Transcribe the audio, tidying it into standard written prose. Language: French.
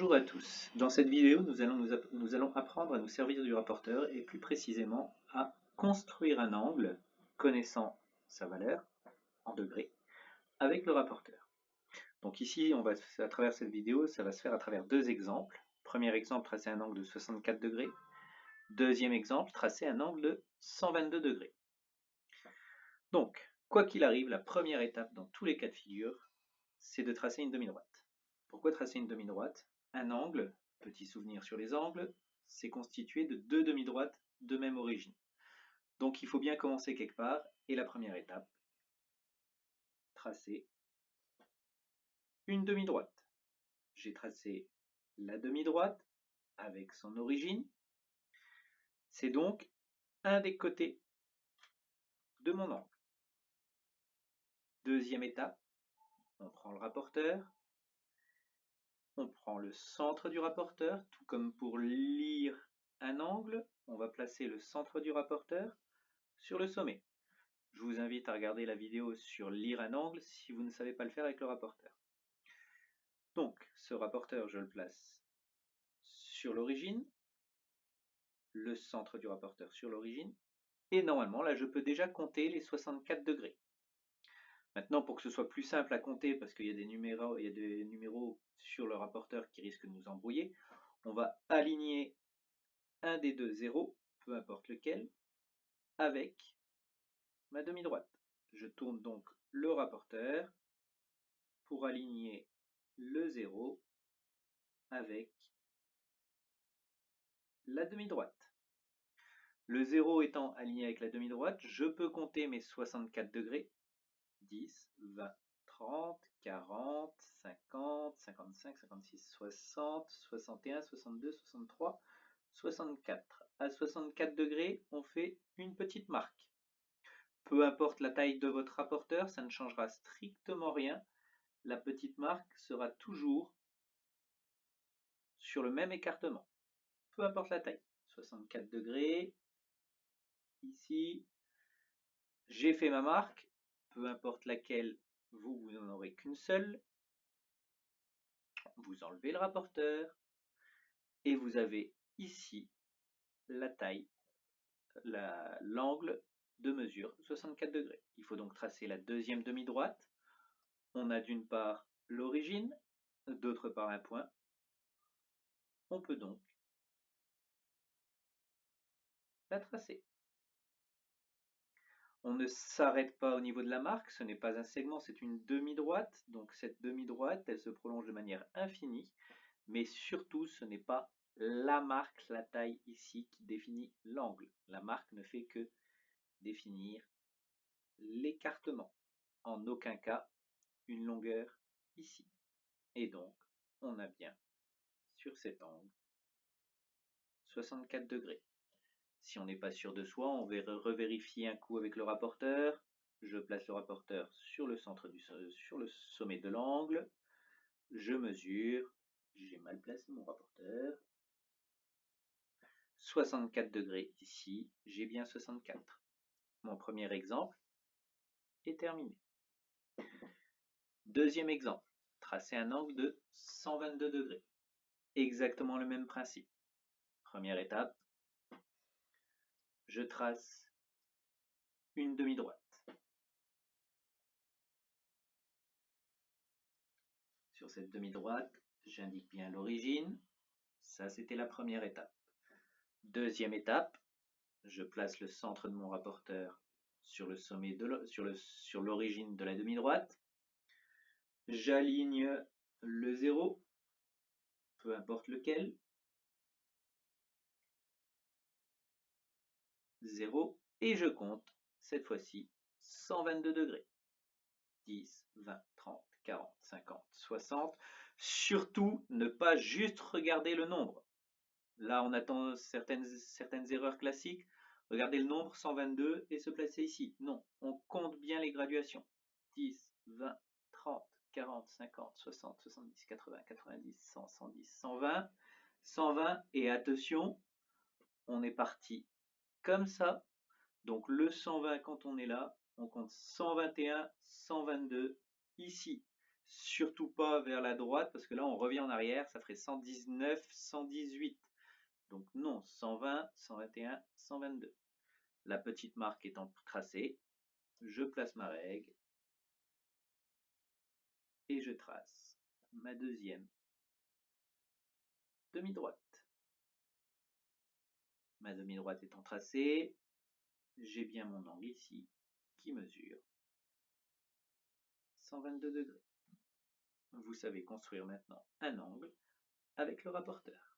Bonjour à tous. Dans cette vidéo, nous allons apprendre à nous servir du rapporteur et plus précisément à construire un angle connaissant sa valeur en degrés avec le rapporteur. Donc ici, à travers cette vidéo, ça va se faire à travers deux exemples. Premier exemple, tracer un angle de 64 degrés. Deuxième exemple, tracer un angle de 122 degrés. Donc, quoi qu'il arrive, la première étape dans tous les cas de figure, c'est de tracer une demi-droite. Pourquoi tracer une demi-droite? Un angle, petit souvenir sur les angles, c'est constitué de deux demi-droites de même origine. Donc il faut bien commencer quelque part, et la première étape, tracer une demi-droite. J'ai tracé la demi-droite avec son origine. C'est donc un des côtés de mon angle. Deuxième étape, on prend le rapporteur, on prend le centre du rapporteur, tout comme pour lire un angle, on va placer le centre du rapporteur sur le sommet. Je vous invite à regarder la vidéo sur lire un angle si vous ne savez pas le faire avec le rapporteur. Donc, ce rapporteur, je le place sur l'origine, le centre du rapporteur sur l'origine, et normalement, là, je peux déjà compter les 64 degrés. Maintenant, pour que ce soit plus simple à compter, parce qu'il y a des numéros sur le rapporteur qui risquent de nous embrouiller, on va aligner un des deux zéros, peu importe lequel, avec ma demi-droite. Je tourne donc le rapporteur pour aligner le 0 avec la demi-droite. Le 0 étant aligné avec la demi-droite, je peux compter mes 64 degrés. 10, 20, 30, 40, 50, 55, 56, 60, 61, 62, 63, 64. À 64 degrés, on fait une petite marque. Peu importe la taille de votre rapporteur, ça ne changera strictement rien. La petite marque sera toujours sur le même écartement. Peu importe la taille. 64 degrés. Ici, j'ai fait ma marque. Peu importe laquelle, vous n'en aurez qu'une seule. Vous enlevez le rapporteur. Et vous avez ici la taille, l'angle de mesure 64 degrés. Il faut donc tracer la deuxième demi-droite. On a d'une part l'origine, d'autre part un point. On peut donc la tracer. On ne s'arrête pas au niveau de la marque, ce n'est pas un segment, c'est une demi-droite. Donc cette demi-droite, elle se prolonge de manière infinie, mais surtout ce n'est pas la marque, la taille ici qui définit l'angle. La marque ne fait que définir l'écartement. En aucun cas une longueur ici. Et donc, on a bien sur cet angle 64 degrés. Si on n'est pas sûr de soi, on va revérifier un coup avec le rapporteur. Je place le rapporteur sur le sur le sommet de l'angle. Je mesure. J'ai mal placé mon rapporteur. 64 degrés ici. J'ai bien 64. Mon premier exemple est terminé. Deuxième exemple. Tracer un angle de 122 degrés. Exactement le même principe. Première étape. Je trace une demi-droite. Sur cette demi-droite, j'indique bien l'origine. Ça, c'était la première étape. Deuxième étape, je place le centre de mon rapporteur sur le sommet sur l'origine de la demi-droite. J'aligne le 0, peu importe lequel. 0, et je compte, cette fois-ci, 122 degrés. 10, 20, 30, 40, 50, 60. Surtout, ne pas juste regarder le nombre. Là, on attend certaines erreurs classiques. Regardez le nombre 122 et se placer ici. Non, on compte bien les graduations. 10, 20, 30, 40, 50, 60, 70, 80, 90, 100, 110, 120. 120 et attention, on est parti comme ça. Donc le 120 quand on est là, on compte 121, 122 ici. surtout pas vers la droite parce que là on revient en arrière, ça ferait 119, 118. Donc non, 120, 121, 122. La petite marque étant tracée, je place ma règle et je trace ma deuxième demi-droite. Ma demi-droite étant tracée, j'ai bien mon angle ici qui mesure 122 degrés. Vous savez construire maintenant un angle avec le rapporteur.